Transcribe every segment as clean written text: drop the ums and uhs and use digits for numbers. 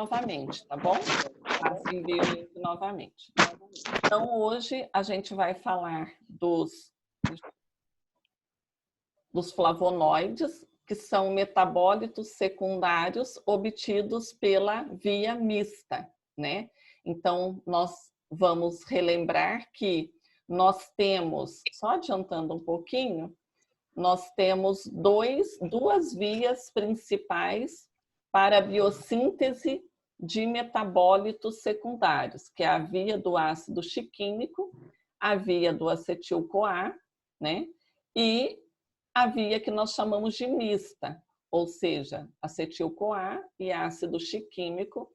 novamente, tá bom? Envio o link novamente. Então, hoje a gente vai falar dos flavonoides, que são metabólitos secundários obtidos pela via mista, né? Então, nós vamos relembrar que nós temos, só adiantando um pouquinho, nós temos duas vias principais para a biossíntese de metabólitos secundários, que é a via do ácido chiquímico, a via do acetil-CoA, né? E a via que nós chamamos de mista, ou seja, acetil-CoA e ácido chiquímico,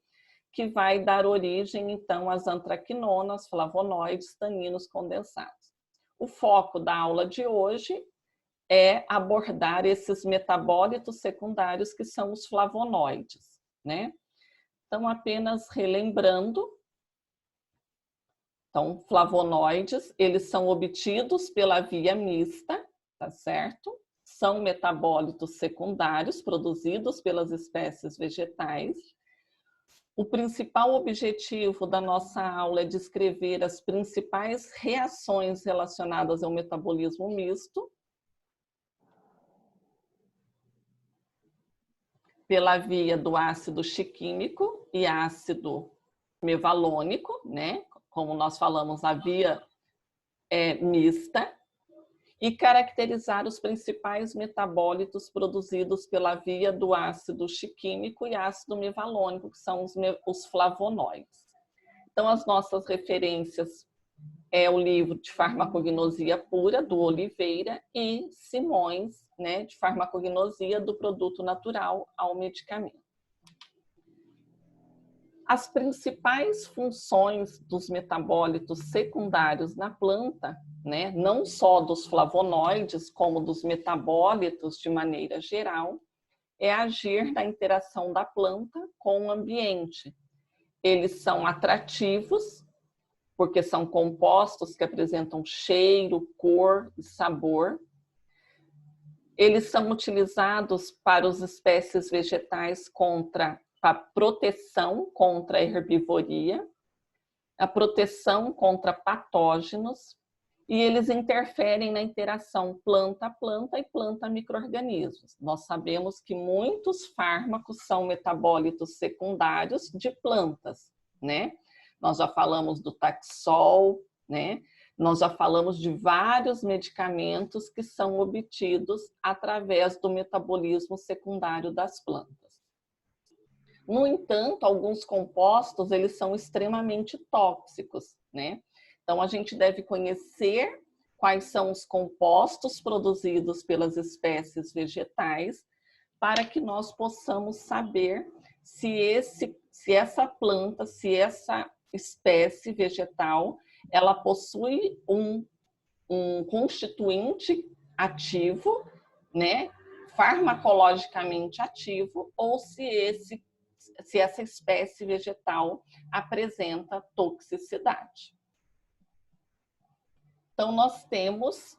que vai dar origem, então, às antraquinonas, flavonoides, taninos condensados. O foco da aula de hoje é abordar esses metabólitos secundários que são os flavonoides, né? Então, apenas relembrando, então, flavonoides, eles são obtidos pela via mista, tá certo? São metabólitos secundários produzidos pelas espécies vegetais. O principal objetivo da nossa aula é descrever as principais reações relacionadas ao metabolismo misto, pela via do ácido chiquímico e ácido mevalônico, né? Como nós falamos, a via é mista, e caracterizar os principais metabólitos produzidos pela via do ácido chiquímico e ácido mevalônico, que são os flavonoides. Então, as nossas referências é o livro de Farmacognosia Pura, do Oliveira, e Simões, né, de Farmacognosia do Produto Natural ao Medicamento. As principais funções dos metabólitos secundários na planta, né, não só dos flavonoides, como dos metabólitos de maneira geral, é agir na interação da planta com o ambiente. Eles são atrativos, porque são compostos que apresentam cheiro, cor e sabor. Eles são utilizados para as espécies vegetais para a proteção contra a herbivoria, a proteção contra patógenos, e eles interferem na interação planta-planta e planta-micro-organismos. Nós sabemos que muitos fármacos são metabólitos secundários de plantas, né? Nós já falamos do Taxol, né? Nós já falamos de vários medicamentos que são obtidos através do metabolismo secundário das plantas. No entanto, alguns compostos, eles são extremamente tóxicos, né? Então, a gente deve conhecer quais são os compostos produzidos pelas espécies vegetais para que nós possamos saber se essa planta, se essa espécie vegetal, ela possui um constituinte ativo, né, farmacologicamente ativo, ou se essa espécie vegetal apresenta toxicidade. Então, nós temos,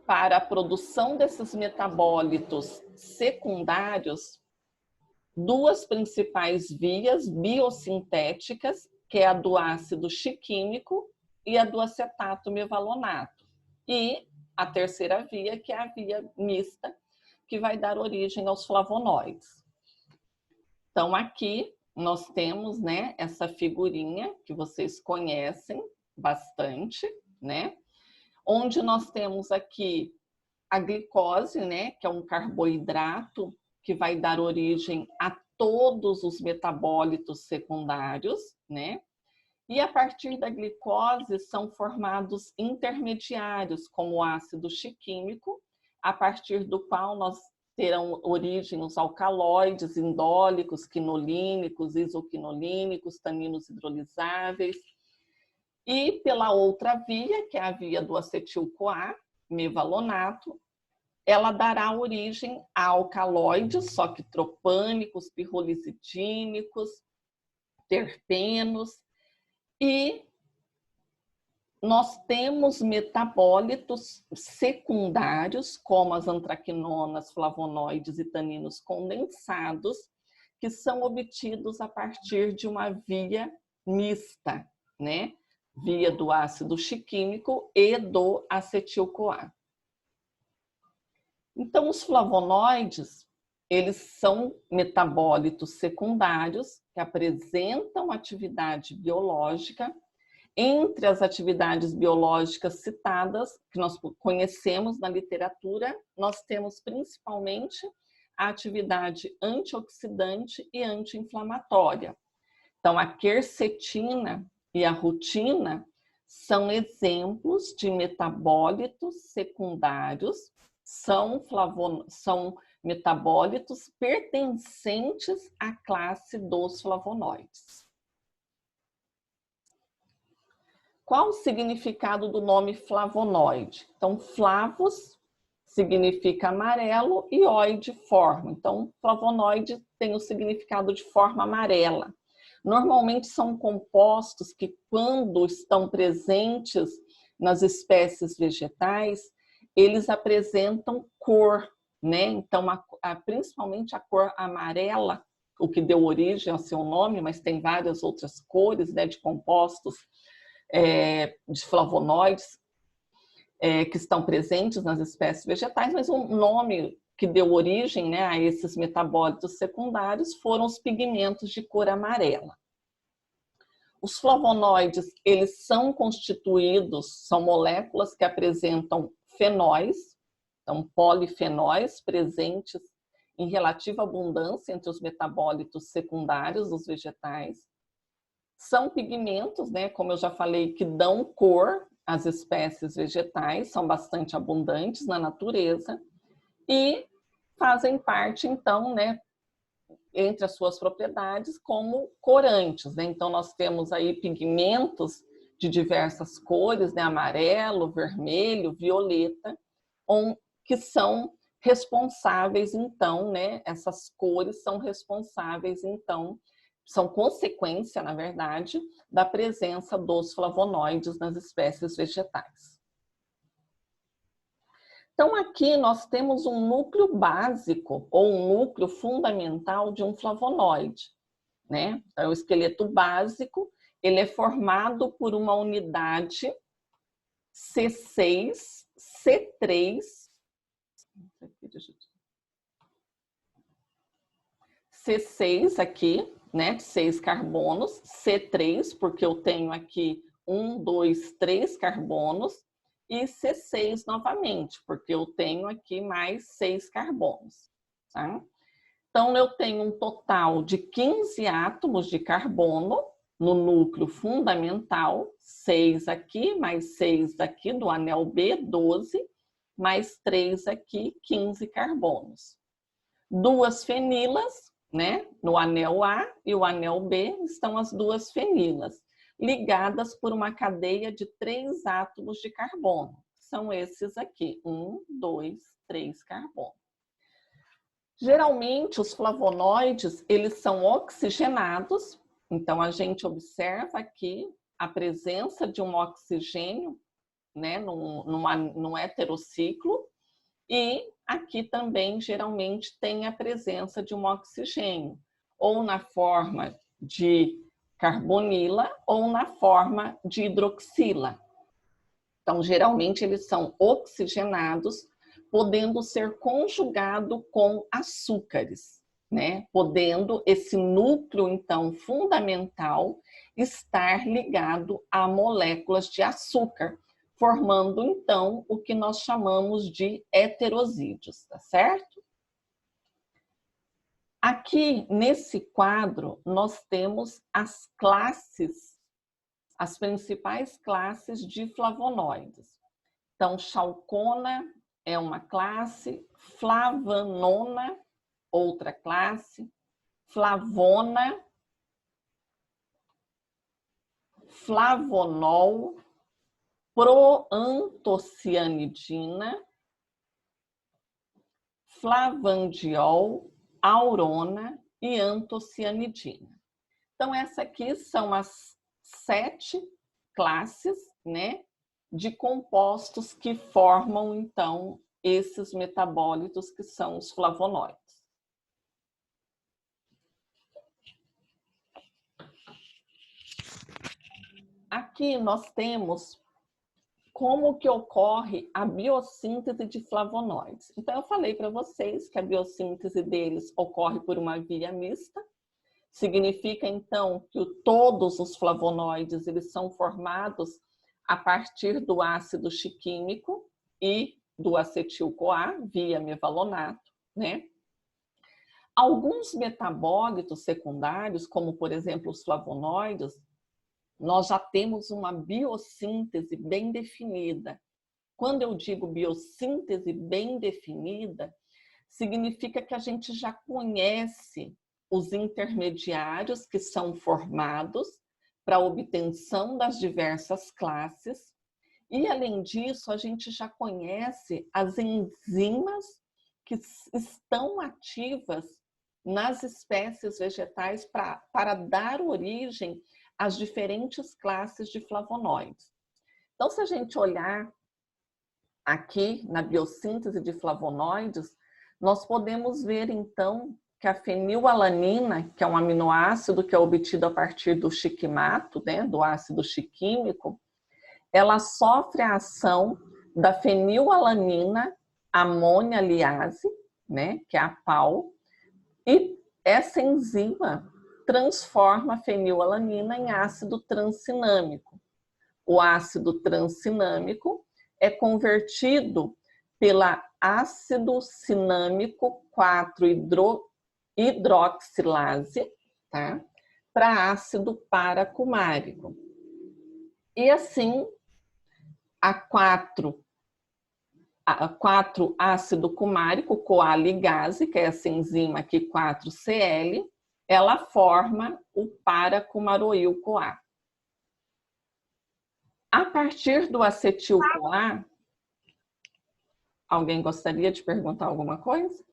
para a produção desses metabólitos secundários, duas principais vias biosintéticas, que é a do ácido chiquímico e a do acetato mevalonato. E a terceira via, que é a via mista, que vai dar origem aos flavonoides. Então, aqui nós temos, né, essa figurinha que vocês conhecem bastante, né? Onde nós temos aqui a glicose, né, que é um carboidrato que vai dar origem a todos os metabólitos secundários, né? E a partir da glicose são formados intermediários, como o ácido chiquímico, a partir do qual nós terão origem os alcaloides indólicos, quinolínicos, isoquinolínicos, taninos hidrolisáveis. E pela outra via, que é a via do acetil-CoA, mevalonato, ela dará origem a alcaloides, só que tropânicos, pirrolizidínicos, terpenos, e nós temos metabólitos secundários, como as antraquinonas, flavonoides e taninos condensados, que são obtidos a partir de uma via mista, né? Via do ácido chiquímico e do acetil-CoA. Então, os flavonoides, eles são metabólitos secundários que apresentam atividade biológica. Entre as atividades biológicas citadas, que nós conhecemos na literatura, nós temos principalmente a atividade antioxidante e anti-inflamatória. Então, a quercetina e a rutina são exemplos de metabólitos secundários, são metabólitos pertencentes à classe dos flavonoides. Qual o significado do nome flavonoide? Então, flavos significa amarelo e oide, forma. Então, flavonoide tem o significado de forma amarela. Normalmente são compostos que, quando estão presentes nas espécies vegetais, eles apresentam cor, né? Então, principalmente a cor amarela, o que deu origem ao seu nome, mas tem várias outras cores, né, de compostos de flavonoides que estão presentes nas espécies vegetais, mas o nome que deu origem, né, a esses metabólitos secundários foram os pigmentos de cor amarela. Os flavonoides, eles são constituídos, são moléculas que apresentam fenóis, então polifenóis presentes em relativa abundância entre os metabólitos secundários dos vegetais. São pigmentos, né, como eu já falei, que dão cor às espécies vegetais, são bastante abundantes na natureza e fazem parte, então, né, entre as suas propriedades, como corantes, né? Então, nós temos aí pigmentos de diversas cores, né, amarelo, vermelho, violeta, que são responsáveis, então, né, essas cores são responsáveis, então, são consequência, na verdade, da presença dos flavonoides nas espécies vegetais. Então, aqui nós temos um núcleo básico ou um núcleo fundamental de um flavonoide, né? Então, o esqueleto básico, ele é formado por uma unidade C6, C3, C6 aqui, né, 6 carbonos, C3, porque eu tenho aqui 1, 2, 3 carbonos, e C6 novamente, porque eu tenho aqui mais 6 carbonos. Tá? Então, eu tenho um total de 15 átomos de carbono no núcleo fundamental, 6 aqui, mais 6 aqui do anel B, 12, mais 3 aqui, 15 carbonos. 2 fenilas, né? No anel A e o anel B estão as 2 fenilas, ligadas por uma cadeia de 3 átomos de carbono. São esses aqui, 1, 2, 3 carbonos. Geralmente, os flavonoides, eles são oxigenados, então a gente observa aqui a presença de um oxigênio, né, num heterociclo, e aqui também, geralmente, tem a presença de um oxigênio, ou na forma de carbonila, ou na forma de hidroxila. Então, geralmente, eles são oxigenados, podendo ser conjugado com açúcares, né? Podendo esse núcleo, então, fundamental, estar ligado a moléculas de açúcar, formando, então, o que nós chamamos de heterosídeos, tá certo? Aqui, nesse quadro, nós temos as classes, as principais classes de flavonoides. Então, chalcona é uma classe, flavanona, outra classe, flavona, flavonol, proantocianidina, flavandiol, aurona e antocianidina. Então, essas aqui são as 7 classes, né, de compostos que formam, então, esses metabólitos que são os flavonoides. aqui nós temos como que ocorre a biossíntese de flavonoides. Então, eu falei para vocês que a biossíntese deles ocorre por uma via mista. Significa, então, que todos os flavonoides eles são formados a partir do ácido chiquímico e do acetil-CoA, via mevalonato, né? Alguns metabólitos secundários, como, por exemplo, os flavonoides, nós já temos uma biossíntese bem definida. Quando eu digo biossíntese bem definida, significa que a gente já conhece os intermediários que são formados para a obtenção das diversas classes e, além disso, a gente já conhece as enzimas que estão ativas nas espécies vegetais para dar origem as diferentes classes de flavonoides. Então, se a gente olhar aqui na biossíntese de flavonoides, nós podemos ver, então, que a fenilalanina, que é um aminoácido que é obtido a partir do chiquimato, né, do ácido chiquímico, ela sofre a ação da fenilalanina amônia liase, né, que é a PAL, e essa enzima transforma a fenilalanina em ácido transcinâmico. O ácido transcinâmico é convertido pela ácido cinâmico 4-hidroxilase, tá? Para ácido paracumárico. E assim, a 4-ácido cumárico, CoA ligase, que é essa enzima aqui 4-CL, ela forma o paracumaroil-CoA. A partir do acetil-CoA, alguém gostaria de perguntar alguma coisa?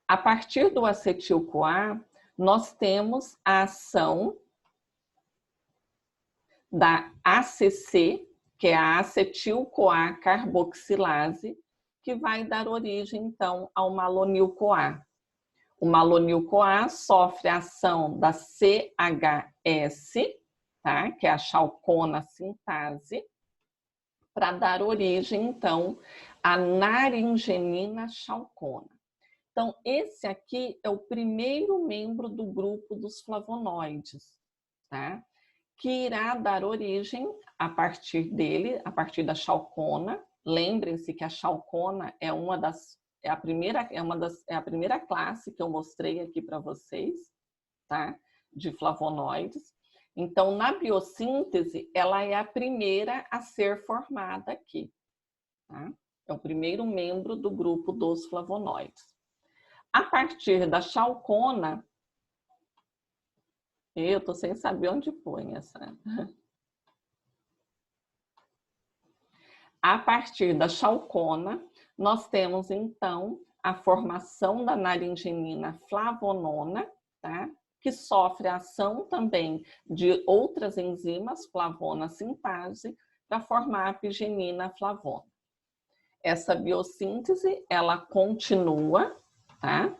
A partir do acetil-CoA, nós temos a ação da ACC, que é a acetil-CoA carboxilase, que vai dar origem, então, ao malonil-CoA. O malonil-CoA sofre a ação da CHS, tá? Que é a chalcona sintase, para dar origem, então, à naringenina chalcona. Então, esse aqui é o primeiro membro do grupo dos flavonoides, tá? Que irá dar origem, a partir dele, a partir da chalcona. Lembrem-se que a chalcona é a primeira classe que eu mostrei aqui para vocês, tá? De flavonoides. Então, na biossíntese, ela é a primeira a ser formada aqui, tá? É o primeiro membro do grupo dos flavonoides. A partir da chalcona, eu estou sem saber onde põe essa. A partir da chalcona, nós temos, então, a formação da naringenina flavonona, tá? Que sofre a ação também de outras enzimas, flavona sintase, para formar a apigenina flavona. Essa biossíntese, ela continua, tá?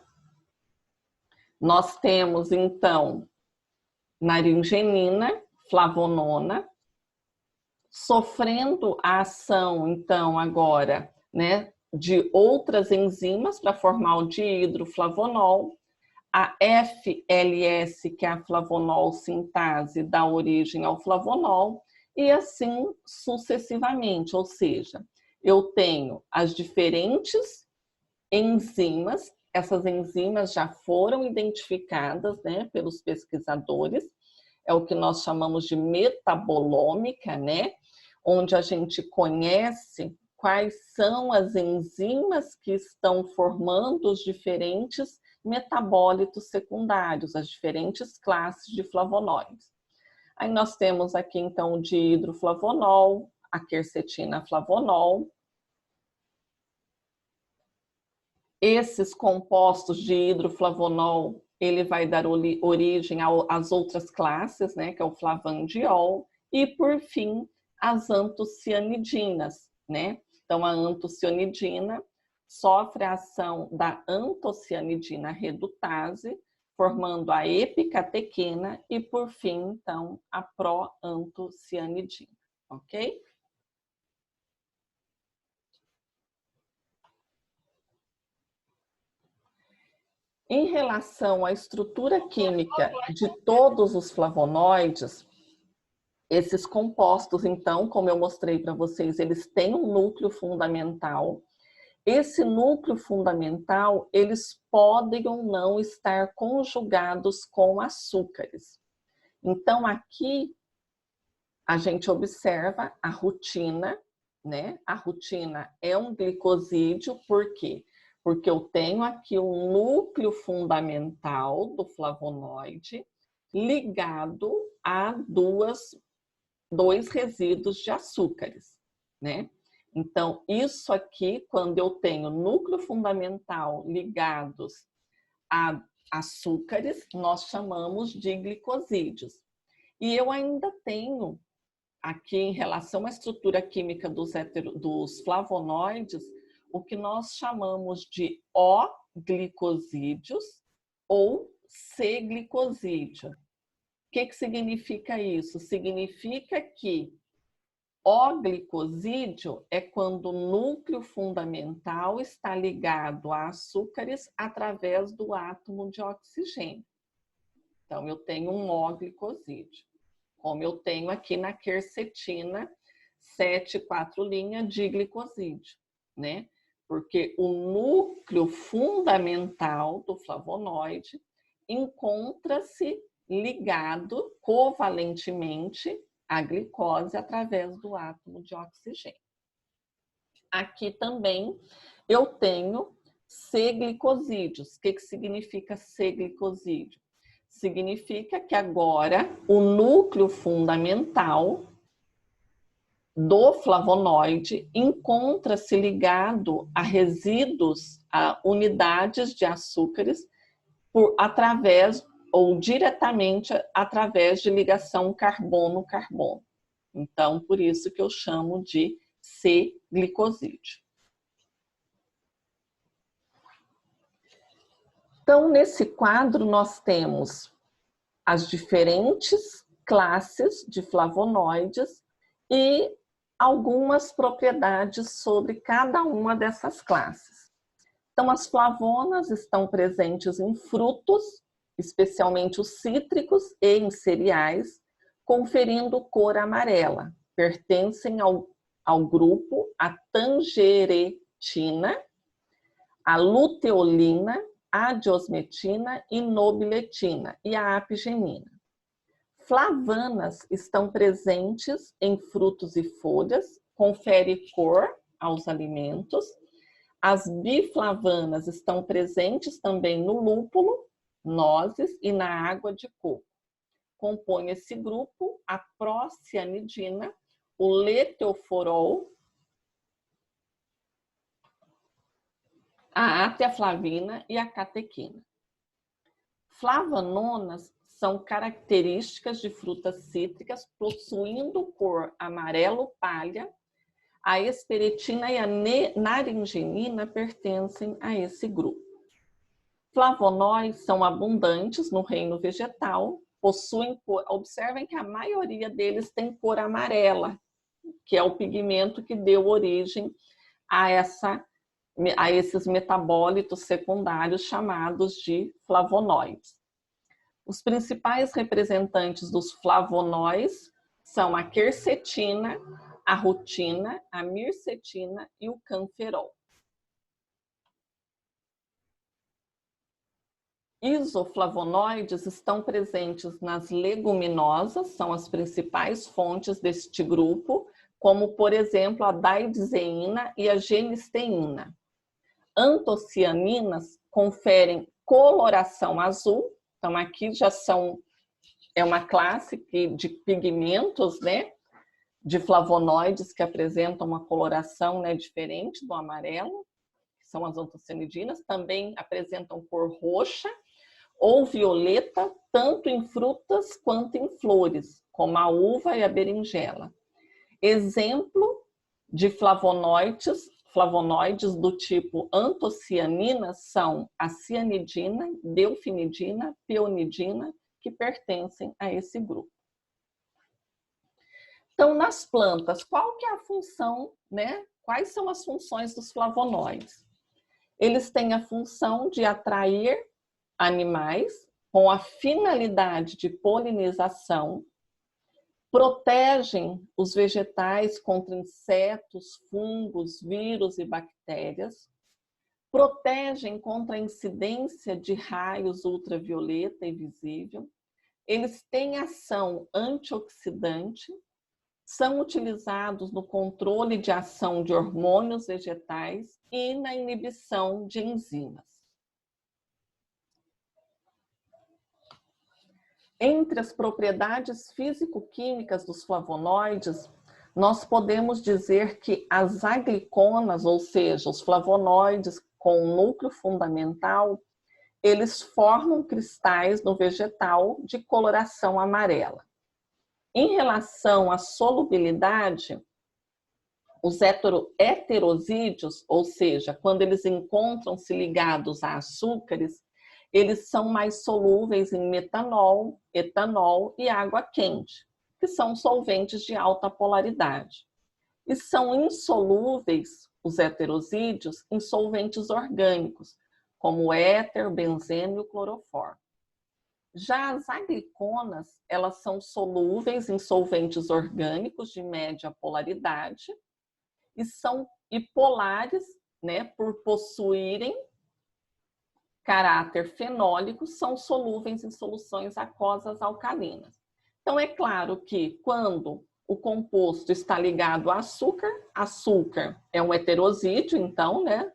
Nós temos, então, naringenina flavonona, sofrendo a ação, então, agora, né, de outras enzimas para formar o dihidroflavonol. A FLS, que é a flavonol sintase, dá origem ao flavonol, e assim sucessivamente, ou seja, eu tenho as diferentes enzimas, essas enzimas já foram identificadas, né, pelos pesquisadores, é o que nós chamamos de metabolômica, né, onde a gente conhece quais são as enzimas que estão formando os diferentes metabólitos secundários, as diferentes classes de flavonoides. Aí nós temos aqui, então, o dihidroflavonol, a quercetina flavonol. Esses compostos de hidroflavonol, ele vai dar origem às outras classes, né, que é o flavandiol, e, por fim, as antocianidinas, né? Então, a antocianidina sofre a ação da antocianidina redutase, formando a epicatequina e, por fim, então, a proantocianidina, ok? Em relação à estrutura química de todos os flavonoides, esses compostos, então, como eu mostrei para vocês, eles têm um núcleo fundamental. Esse núcleo fundamental, eles podem ou não estar conjugados com açúcares. Então, aqui, a gente observa a rutina, né? A rutina é um glicosídeo, por quê? Porque eu tenho aqui um núcleo fundamental do flavonoide ligado a dois resíduos de açúcares, né? Então, isso aqui, quando eu tenho núcleo fundamental ligados a açúcares, nós chamamos de glicosídeos. E eu ainda tenho aqui, em relação à estrutura química dos flavonoides, o que nós chamamos de O-glicosídeos ou C-glicosídeo. O que significa isso? Significa que O-glicosídeo é quando o núcleo fundamental está ligado a açúcares através do átomo de oxigênio. Então, eu tenho um O-glicosídeo, como eu tenho aqui na quercetina 7,4 linha de glicosídeo, né? Porque o núcleo fundamental do flavonoide encontra-se ligado covalentemente à glicose através do átomo de oxigênio. Aqui também eu tenho C-glicosídeos. O que significa C-glicosídeo? Significa que agora o núcleo fundamental do flavonoide encontra-se ligado a resíduos, a unidades de açúcares, através ou diretamente através de ligação carbono-carbono. Então, por isso que eu chamo de C-glicosídeo. Então, nesse quadro, nós temos as diferentes classes de flavonoides e algumas propriedades sobre cada uma dessas classes. Então, as flavonas estão presentes em frutos, especialmente os cítricos e em cereais, conferindo cor amarela. Pertencem ao grupo a tangeretina, a luteolina, a diosmetina, inobiletina e a apigenina. Flavanas estão presentes em frutos e folhas, confere cor aos alimentos. As biflavanas estão presentes também no lúpulo, nozes e na água de coco. Compõe esse grupo a procianidina, o leteoforol, a ateaflavina e a catequina. Flavanonas são características de frutas cítricas possuindo cor amarelo palha. A esperetina e a naringenina pertencem a esse grupo. Flavonoides são abundantes no reino vegetal, possuem cor, observem que a maioria deles tem cor amarela, que é o pigmento que deu origem a esses metabólitos secundários chamados de flavonoides. Os principais representantes dos flavonoides são a quercetina, a rutina, a mircetina e o canferol. Isoflavonoides estão presentes nas leguminosas, são as principais fontes deste grupo, como, por exemplo, a daidzeína e a genisteína. Antocianinas conferem coloração azul, então aqui já é uma classe de pigmentos, né, de flavonoides que apresentam uma coloração, né, diferente do amarelo, que são as antocianidinas, também apresentam cor roxa ou violeta, tanto em frutas quanto em flores, como a uva e a berinjela. Exemplo de flavonoides flavonoides do tipo antocianina são a cianidina, delfinidina, peonidina, que pertencem a esse grupo. Então, nas plantas, qual que é a função, né? Quais são as funções dos flavonoides? Eles têm a função de atrair animais com a finalidade de polinização, protegem os vegetais contra insetos, fungos, vírus e bactérias, protegem contra a incidência de raios ultravioleta e visível, eles têm ação antioxidante, são utilizados no controle de ação de hormônios vegetais e na inibição de enzimas. Entre as propriedades físico-químicas dos flavonoides, nós podemos dizer que as agliconas, ou seja, os flavonoides com núcleo fundamental, eles formam cristais no vegetal de coloração amarela. Em relação à solubilidade, os heterosídeos, ou seja, quando eles encontram-se ligados a açúcares, eles são mais solúveis em metanol, etanol e água quente, que são solventes de alta polaridade. E são insolúveis, os heterosídeos, em solventes orgânicos, como o éter, o benzeno e o cloroformo. Já as agliconas, elas são solúveis em solventes orgânicos de média polaridade e são polares, né, por possuírem caráter fenólico, são solúveis em soluções aquosas alcalinas. Então, é claro que quando o composto está ligado a açúcar, açúcar é um heterosídeo, então, né?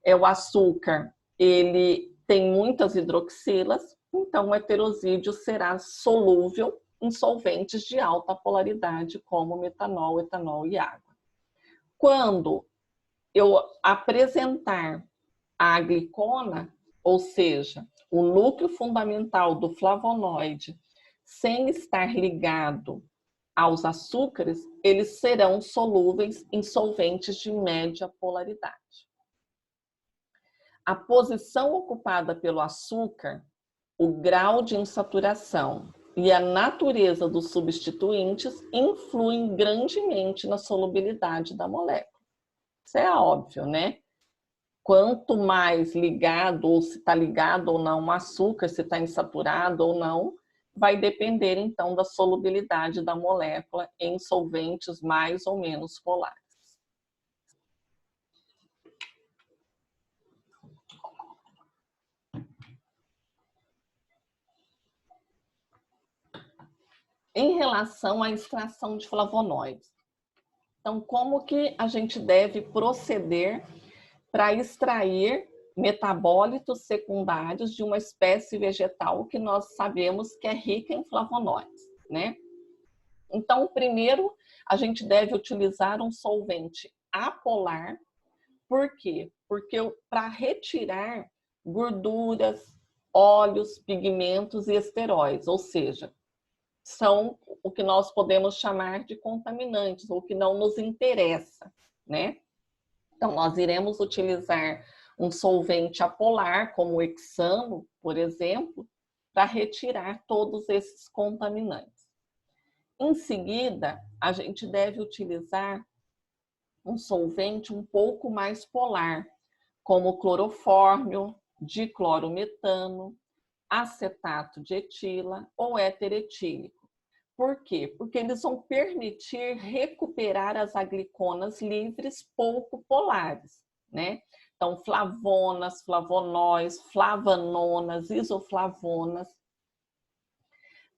O açúcar, ele tem muitas hidroxilas, então o heterosídeo será solúvel em solventes de alta polaridade, como metanol, etanol e água. Quando eu apresentar a aglicona, ou seja, o núcleo fundamental do flavonoide, sem estar ligado aos açúcares, eles serão solúveis em solventes de média polaridade. A posição ocupada pelo açúcar, o grau de insaturação e a natureza dos substituintes influem grandemente na solubilidade da molécula. Isso é óbvio, né? Quanto mais ligado, ou se está ligado ou não o açúcar, se está insaturado ou não, vai depender, então, da solubilidade da molécula em solventes mais ou menos polares. Em relação à extração de flavonoides. Então, como que a gente deve proceder para extrair metabólitos secundários de uma espécie vegetal que nós sabemos que é rica em flavonoides, né? Então, primeiro, a gente deve utilizar um solvente apolar. Por quê? Porque para retirar gorduras, óleos, pigmentos e esteróis, ou seja, são o que nós podemos chamar de contaminantes, ou que não nos interessa, né? Então, nós iremos utilizar um solvente apolar, como o hexano, por exemplo, para retirar todos esses contaminantes. Em seguida, a gente deve utilizar um solvente um pouco mais polar, como clorofórmio, diclorometano, acetato de etila ou éter etílico. Por quê? Porque eles vão permitir recuperar as agliconas livres pouco polares, né? Então, flavonas, flavonóis, flavanonas, isoflavonas,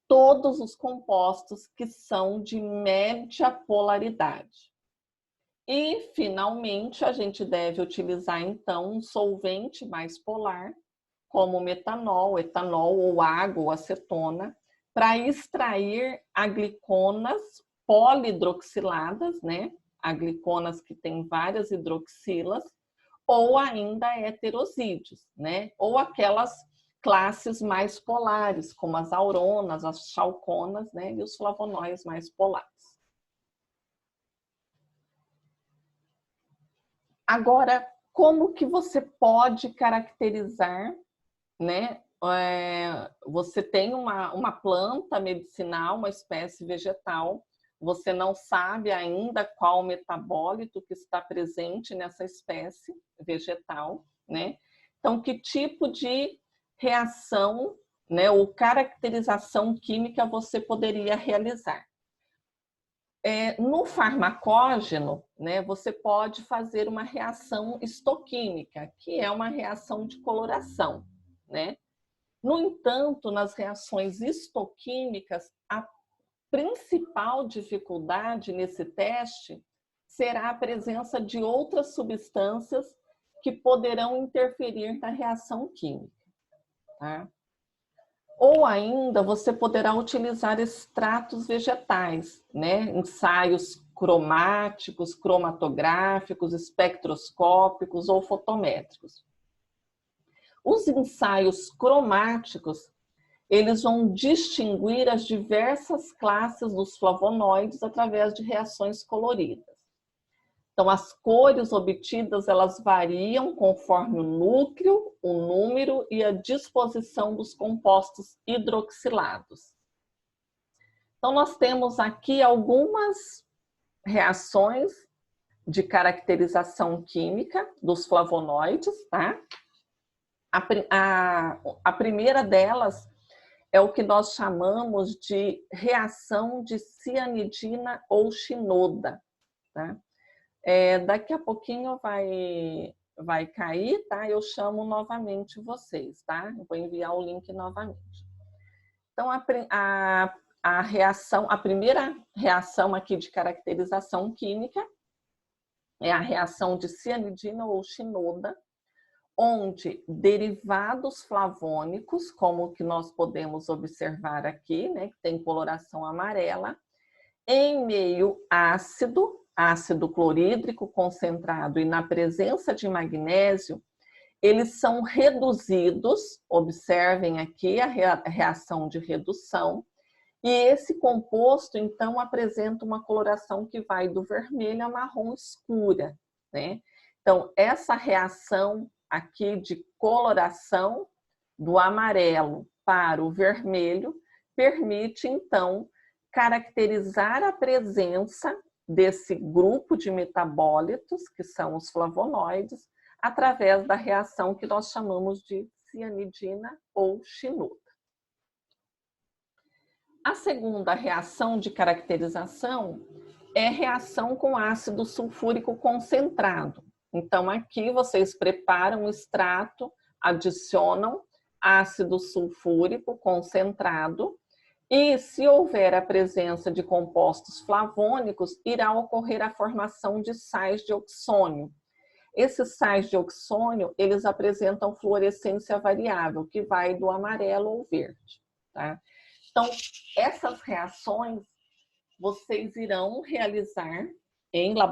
todos os compostos que são de média polaridade. E, finalmente, a gente deve utilizar, então, um solvente mais polar, como metanol, etanol ou água ou acetona, para extrair agliconas polihidroxiladas, né? Agliconas que têm várias hidroxilas, ou ainda heterosídeos, né? Ou aquelas classes mais polares, como as auronas, as chalconas, né? E os flavonóis mais polares. Agora, como que você pode caracterizar, né? Você tem uma planta medicinal, uma espécie vegetal, você não sabe ainda qual metabólito que está presente nessa espécie vegetal, né? Então, que tipo de reação, né, ou caracterização química você poderia realizar? No farmacógeno, né, você pode fazer uma reação histoquímica, que é uma reação de coloração, né? No entanto, nas reações histoquímicas, a principal dificuldade nesse teste será a presença de outras substâncias que poderão interferir na reação química, tá? Ou ainda você poderá utilizar extratos vegetais, né? Ensaios cromáticos, cromatográficos, espectroscópicos ou fotométricos. Os ensaios cromáticos, eles vão distinguir as diversas classes dos flavonoides através de reações coloridas. Então, as cores obtidas, elas variam conforme o núcleo, o número e a disposição dos compostos hidroxilados. Então, nós temos aqui algumas reações de caracterização química dos flavonoides, tá? A primeira delas é o que nós chamamos de reação de cianidina ou chinoda, tá? Daqui a pouquinho vai cair, tá? Eu chamo novamente vocês, tá? Eu vou enviar o link novamente. Então, a primeira reação aqui de caracterização química é a reação de cianidina ou chinoda, onde derivados flavônicos, como o que nós podemos observar aqui, né, que tem coloração amarela, em meio ácido clorídrico concentrado e na presença de magnésio, eles são reduzidos, observem aqui a reação de redução, e esse composto, então, apresenta uma coloração que vai do vermelho a marrom escura, né? Então, essa reação aqui de coloração do amarelo para o vermelho permite, então, caracterizar a presença desse grupo de metabólitos, que são os flavonoides, através da reação que nós chamamos de cianidina ou chinoda. A segunda reação de caracterização é reação com ácido sulfúrico concentrado. Então, aqui vocês preparam o extrato, adicionam ácido sulfúrico concentrado e, se houver a presença de compostos flavônicos, irá ocorrer a formação de sais de oxônio. Esses sais de oxônio, eles apresentam fluorescência variável, que vai do amarelo ao verde, tá? Então, essas reações vocês irão realizar em laboratório